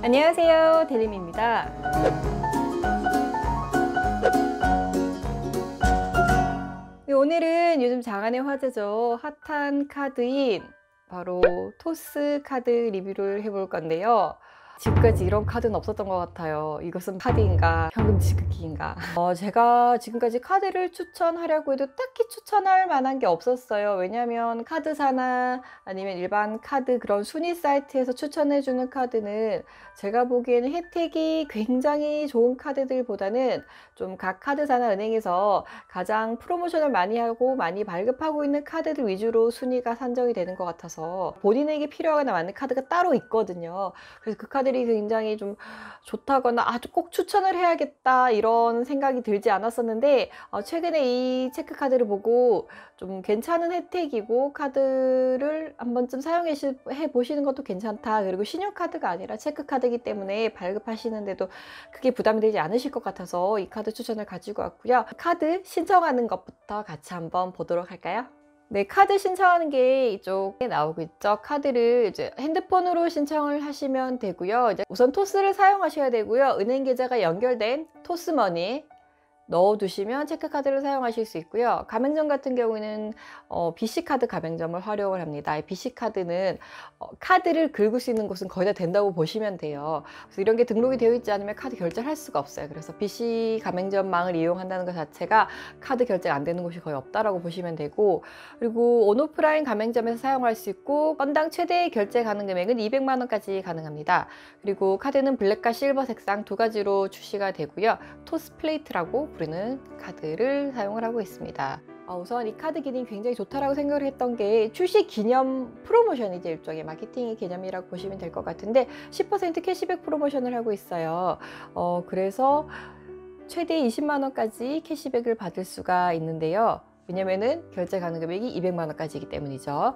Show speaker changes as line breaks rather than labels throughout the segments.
안녕하세요, 대림입니다. 네, 오늘은 요즘 장안의 화제죠. 핫한 카드인 바로 토스 카드 리뷰를 해볼 건데요. 지금까지 이런 카드는 없었던 것 같아요. 이것은 카드인가 현금 지급기인가. 제가 지금까지 카드를 추천하려고 해도 딱히 추천할 만한 게 없었어요. 왜냐면 카드사나 아니면 일반 카드 그런 순위 사이트에서 추천해주는 카드는 제가 보기에는 혜택이 굉장히 좋은 카드들보다는 좀 각 카드사나 은행에서 가장 프로모션을 많이 하고 많이 발급하고 있는 카드들 위주로 순위가 산정이 되는 것 같아서 본인에게 필요하거나 맞는 카드가 따로 있거든요. 그래서 그 카드들이 굉장히 좀 좋다거나 아주 꼭 추천을 해야겠다 이런 생각이 들지 않았었는데 최근에 이 체크카드를 보고 좀 괜찮은 혜택이고 카드를 한 번쯤 사용해 보시는 것도 괜찮다. 그리고 신용카드가 아니라 체크카드이기 때문에 발급하시는데도 크게 부담이 되지 않으실 것 같아서 이 카드 추천을 가지고 왔고요. 카드 신청하는 것부터 같이 한번 보도록 할까요? 네, 카드 신청하는 게 이쪽에 나오고 있죠. 카드를 이제 핸드폰으로 신청을 하시면 되고요. 이제 우선 토스를 사용하셔야 되고요. 은행 계좌가 연결된 토스머니 넣어두시면 체크카드를 사용하실 수 있고요. 가맹점 같은 경우에는 BC카드 가맹점을 활용을 합니다. BC카드는 카드를 긁을 수 있는 곳은 거의 다 된다고 보시면 돼요. 그래서 이런 게 등록이 되어 있지 않으면 카드 결제를 할 수가 없어요. 그래서 BC 가맹점망을 이용한다는 것 자체가 카드 결제가 안 되는 곳이 거의 없다라고 보시면 되고, 그리고 온오프라인 가맹점에서 사용할 수 있고 건당 최대 결제 가능 금액은 200만 원까지 가능합니다. 그리고 카드는 블랙과 실버 색상 두 가지로 출시가 되고요. 토스 플레이트라고 부르는 카드를 사용을 하고 있습니다. 우선 이 카드 기능이 굉장히 좋다라고 생각을 했던 게 출시 기념 프로모션이죠. 일종의 마케팅의 개념이라고 보시면 될 것 같은데 10% 캐시백 프로모션을 하고 있어요. 그래서 최대 20만 원까지 캐시백을 받을 수가 있는데요. 왜냐면은 결제 가능 금액이 200만 원까지이기 때문이죠.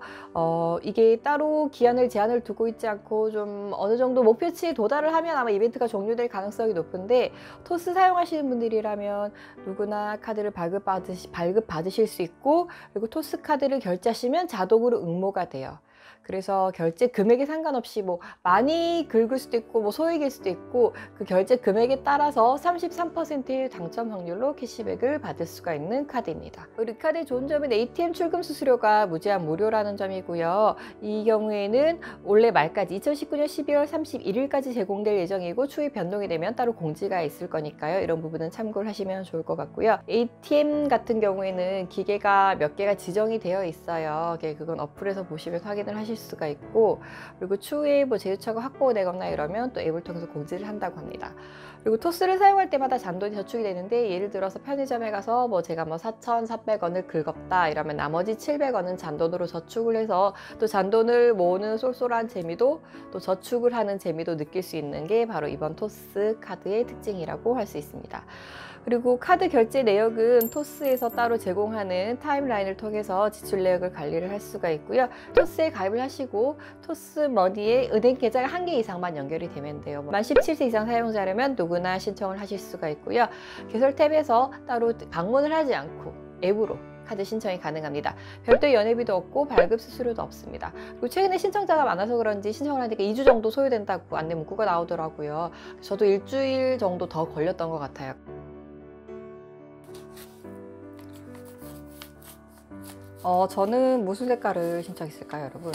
이게 따로 기한을 제한을 두고 있지 않고 좀 어느 정도 목표치에 도달을 하면 아마 이벤트가 종료될 가능성이 높은데, 토스 사용하시는 분들이라면 누구나 카드를 발급받으실 수 있고, 그리고 토스 카드를 결제하시면 자동으로 응모가 돼요. 그래서 결제 금액에 상관없이 뭐 많이 긁을 수도 있고 뭐 소액일 수도 있고 그 결제 금액에 따라서 33%의 당첨 확률로 캐시백을 받을 수가 있는 카드입니다. 그리고 이 카드의 좋은 점은 ATM 출금 수수료가 무제한 무료라는 점이고요. 이 경우에는 올해 말까지 2019년 12월 31일까지 제공될 예정이고 추후에 변동이 되면 따로 공지가 있을 거니까요. 이런 부분은 참고를 하시면 좋을 것 같고요. ATM 같은 경우에는 기계가 몇 개가 지정이 되어 있어요. 그건 어플에서 보시면 확인을 하실 수가 있고, 그리고 추후에 뭐 제휴처가 확보되거나 이러면 또 앱을 통해서 공지를 한다고 합니다. 그리고 토스를 사용할 때마다 잔돈이 저축이 되는데, 예를 들어서 편의점에 가서 뭐 제가 뭐 4,400원을 긁었다 이러면 나머지 700원은 잔돈으로 저축을 해서 또 잔돈을 모으는 쏠쏠한 재미도 또 저축을 하는 재미도 느낄 수 있는 게 바로 이번 토스 카드의 특징이라고 할 수 있습니다. 그리고 카드 결제 내역은 토스에서 따로 제공하는 타임라인을 통해서 지출 내역을 관리를 할 수가 있고요. 토스에 가입을 하시고 토스머니에 은행 계좌가 1개 이상만 연결이 되면 돼요. 만 17세 이상 사용자라면 누구나 신청을 하실 수가 있고요. 개설 탭에서 따로 방문을 하지 않고 앱으로 카드 신청이 가능합니다. 별도의 연회비도 없고 발급 수수료도 없습니다. 그리고 최근에 신청자가 많아서 그런지 신청을 하니까 2주 정도 소요된다고 안내 문구가 나오더라고요. 저도 일주일 정도 더 걸렸던 것 같아요. 저는 무슨 색깔을 신청했을까요, 여러분?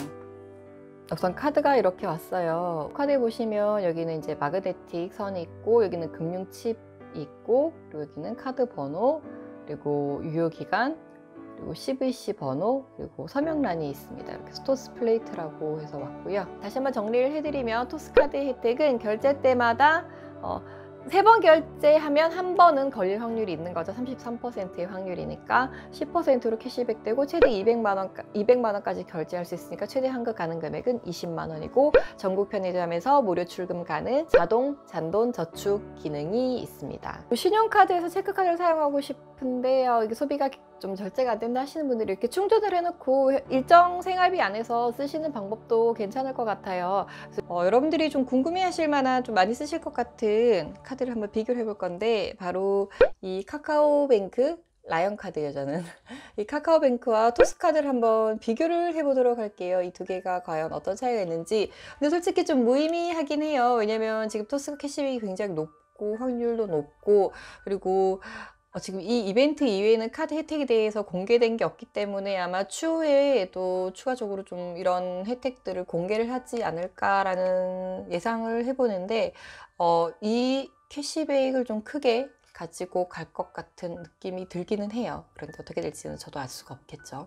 우선 카드가 이렇게 왔어요. 카드에 보시면 여기는 이제 마그네틱 선이 있고, 여기는 금융 칩이 있고, 그리고 여기는 카드 번호, 그리고 유효기간, 그리고 CVC 번호, 그리고 서명란이 있습니다. 이렇게 토스 플레이트라고 해서 왔고요. 다시 한번 정리를 해드리면 토스 카드의 혜택은 결제 때마다 3번 결제하면 한 번은 걸릴 확률이 있는 거죠. 33%의 확률이니까 10%로 캐시백 되고 최대 200만 원까지 결제할 수 있으니까 최대 환급 가능 금액은 20만 원이고, 전국 편의점에서 무료 출금 가능 자동 잔돈 저축 기능이 있습니다. 신용카드에서 체크카드를 사용하고 싶은데요, 이게 소비가 좀 절제가 안 된다 하시는 분들이 이렇게 충전을 해놓고 일정 생활비 안에서 쓰시는 방법도 괜찮을 것 같아요. 그래서 여러분들이 좀 궁금해하실 만한 좀 많이 쓰실 것 같은 카드를 한번 비교를 해볼 건데, 바로 이 카카오뱅크 라이언 카드예요, 저는. 이 카카오뱅크와 토스카드를 한번 비교를 해보도록 할게요. 이 두 개가 과연 어떤 차이가 있는지. 근데 솔직히 좀 무의미하긴 해요. 왜냐면 지금 토스가 캐시백이 굉장히 높고 확률도 높고, 그리고 지금 이 이벤트 이외에는 카드 혜택에 대해서 공개된 게 없기 때문에 아마 추후에 또 추가적으로 좀 이런 혜택들을 공개를 하지 않을까라는 예상을 해보는데, 이 캐시백을 좀 크게 가지고 갈 것 같은 느낌이 들기는 해요. 그런데 어떻게 될지는 저도 알 수가 없겠죠.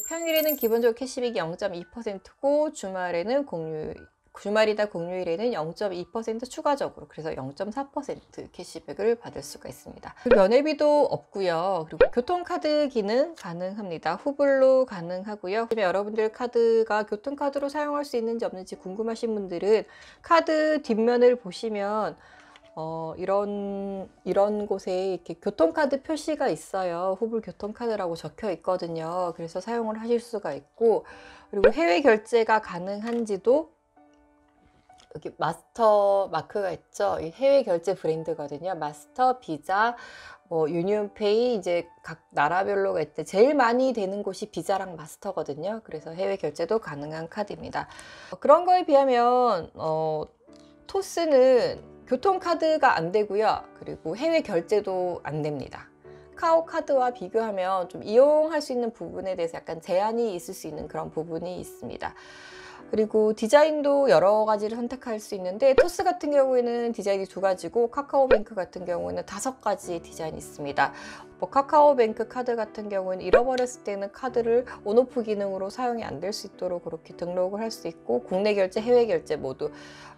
평일에는 기본적으로 캐시백이 0.2%고 주말이나 공휴일에는 0.2% 추가적으로, 그래서 0.4% 캐시백을 받을 수가 있습니다. 면회비도 없고요. 그리고 교통카드 기능 가능합니다. 후불로 가능하고요. 여러분들 카드가 교통카드로 사용할 수 있는지 없는지 궁금하신 분들은 카드 뒷면을 보시면 이런 곳에 이렇게 교통카드 표시가 있어요. 후불 교통카드라고 적혀 있거든요. 그래서 사용을 하실 수가 있고, 그리고 해외 결제가 가능한지도 여기 마스터 마크가 있죠. 이 해외 결제 브랜드거든요. 마스터, 비자, 유니온페이, 이제 각 나라별로가 있대. 제일 많이 되는 곳이 비자랑 마스터거든요. 그래서 해외 결제도 가능한 카드입니다. 그런 거에 비하면 토스는 교통카드가 안 되고요. 그리고 해외 결제도 안 됩니다. 카카오카드와 비교하면 좀 이용할 수 있는 부분에 대해서 약간 제한이 있을 수 있는 그런 부분이 있습니다. 그리고 디자인도 여러 가지를 선택할 수 있는데, 토스 같은 경우에는 디자인이 2가지고 카카오뱅크 같은 경우에는 5가지 디자인이 있습니다. 카카오뱅크 카드 같은 경우에는 잃어버렸을 때는 카드를 온오프 기능으로 사용이 안 될 수 있도록 그렇게 등록을 할 수 있고, 국내 결제, 해외 결제 모두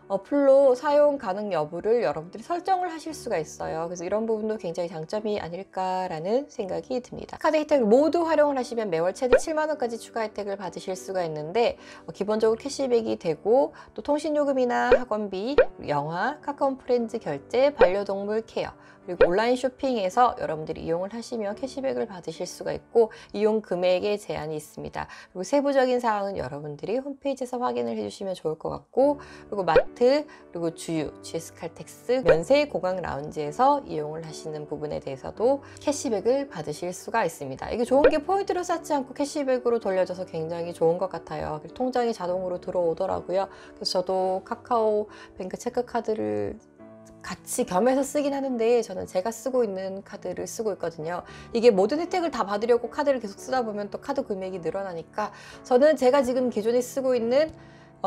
어플로 사용 가능 여부를 여러분들이 설정을 하실 수가 있어요. 그래서 이런 부분도 굉장히 장점이 아닐까라는 생각이 듭니다. 카드 혜택을 모두 활용을 하시면 매월 최대 7만 원까지 추가 혜택을 받으실 수가 있는데, 기본적으로 캐시백이 되고, 또 통신요금이나 학원비, 영화, 카카오 프렌즈 결제, 반려동물 케어, 그리고 온라인 쇼핑에서 여러분들이 이용을 하시면 캐시백을 받으실 수가 있고, 이용 금액에 제한이 있습니다. 그리고 세부적인 사항은 여러분들이 홈페이지에서 확인을 해주시면 좋을 것 같고, 그리고 마트, 그리고 주유, GS칼텍스, 면세 고강 라운지에서 이용을 하시는 부분에 대해서도 캐시백을 받으실 수가 있습니다. 이게 좋은 게 포인트로 쌓지 않고 캐시백으로 돌려줘서 굉장히 좋은 것 같아요. 통장이 자동으로 들어오더라고요. 그래서 저도 카카오뱅크 체크카드를 같이 겸해서 쓰긴 하는데, 저는 제가 쓰고 있는 카드를 쓰고 있거든요. 이게 모든 혜택을 다 받으려고 카드를 계속 쓰다 보면 또 카드 금액이 늘어나니까, 저는 제가 지금 기존에 쓰고 있는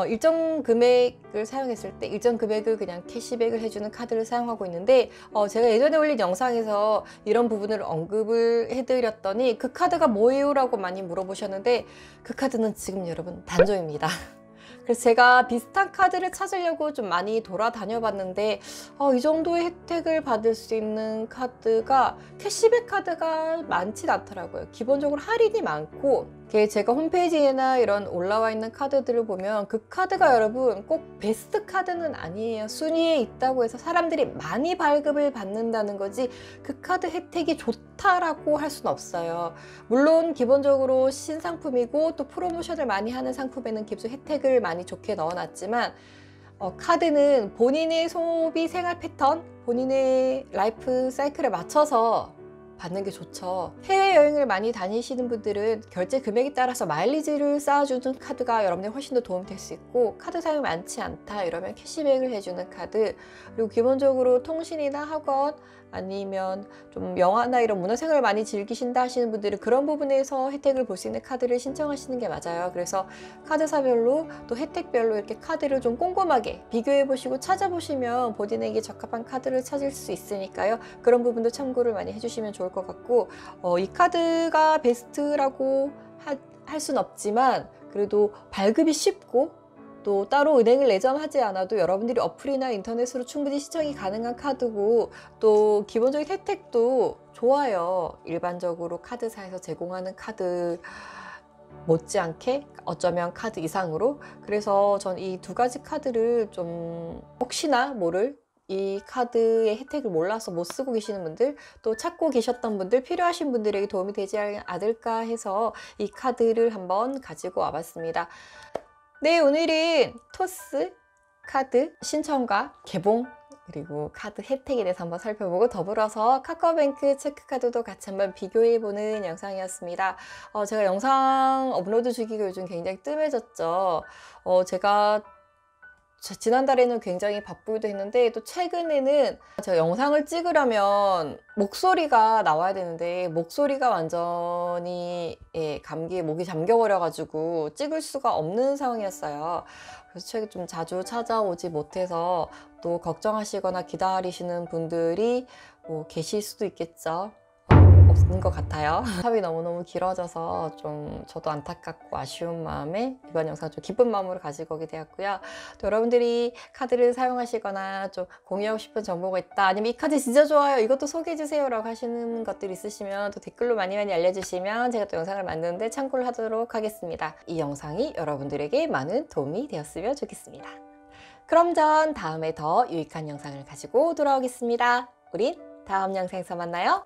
일정 금액을 사용했을 때 일정 금액을 그냥 캐시백을 해주는 카드를 사용하고 있는데, 제가 예전에 올린 영상에서 이런 부분을 언급을 해드렸더니 그 카드가 뭐예요? 라고 많이 물어보셨는데, 그 카드는 지금 여러분 단조입니다. 그래서 제가 비슷한 카드를 찾으려고 좀 많이 돌아다녀 봤는데, 이 정도의 혜택을 받을 수 있는 카드가, 캐시백 카드가 많진 않더라고요. 기본적으로 할인이 많고, 제가 홈페이지에나 이런 올라와 있는 카드들을 보면 그 카드가 여러분 꼭 베스트 카드는 아니에요. 순위에 있다고 해서 사람들이 많이 발급을 받는다는 거지 그 카드 혜택이 좋다라고 할 수는 없어요. 물론 기본적으로 신상품이고 또 프로모션을 많이 하는 상품에는 기본 혜택을 많이 좋게 넣어놨지만, 카드는 본인의 소비 생활 패턴, 본인의 라이프 사이클에 맞춰서 받는 게 좋죠. 해외여행을 많이 다니시는 분들은 결제 금액에 따라서 마일리지를 쌓아주는 카드가 여러분들 훨씬 더 도움이 될 수 있고, 카드 사용이 많지 않다 이러면 캐시백을 해주는 카드, 그리고 기본적으로 통신이나 학원, 아니면 좀 영화나 이런 문화생활을 많이 즐기신다 하시는 분들은 그런 부분에서 혜택을 볼 수 있는 카드를 신청하시는 게 맞아요. 그래서 카드사별로 또 혜택별로 이렇게 카드를 좀 꼼꼼하게 비교해 보시고 찾아보시면 본인에게 적합한 카드를 찾을 수 있으니까요. 그런 부분도 참고를 많이 해주시면 좋을 것 같고, 이 카드가 베스트라고 할 순 없지만 그래도 발급이 쉽고, 또 따로 은행을 내점하지 않아도 여러분들이 어플이나 인터넷으로 충분히 신청이 가능한 카드고, 또 기본적인 혜택도 좋아요. 일반적으로 카드사에서 제공하는 카드 못지않게 어쩌면 카드 이상으로. 그래서 전 이 2가지 카드를 좀 혹시나 모를 이 카드의 혜택을 몰라서 못 쓰고 계시는 분들, 또 찾고 계셨던 분들, 필요하신 분들에게 도움이 되지 않을까 해서 이 카드를 한번 가지고 와봤습니다. 네, 오늘은 토스 카드 신청과 개봉 그리고 카드 혜택에 대해서 한번 살펴보고 더불어서 카카오뱅크 체크카드도 같이 한번 비교해보는 영상이었습니다. 제가 영상 업로드 주기가 요즘 굉장히 뜸해졌죠. 제가 지난달에는 굉장히 바쁘기도 했는데 또 최근에는 제가 영상을 찍으려면 목소리가 나와야 되는데 목소리가 완전히 감기에 목이 잠겨버려 가지고 찍을 수가 없는 상황이었어요. 그래서 최근 좀 자주 찾아오지 못해서 또 걱정하시거나 기다리시는 분들이 계실 수도 있겠죠. 없는 것 같아요. 탑이 너무너무 길어져서 좀 저도 안타깝고 아쉬운 마음에 이번 영상 좀 기쁜 마음으로 가지고 오게 되었고요. 또 여러분들이 카드를 사용하시거나 좀 공유하고 싶은 정보가 있다, 아니면 이 카드 진짜 좋아요, 이것도 소개해주세요 라고 하시는 것들이 있으시면 또 댓글로 많이 알려주시면 제가 또 영상을 만드는데 참고를 하도록 하겠습니다. 이 영상이 여러분들에게 많은 도움이 되었으면 좋겠습니다. 그럼 전 다음에 더 유익한 영상을 가지고 돌아오겠습니다. 우린 다음 영상에서 만나요.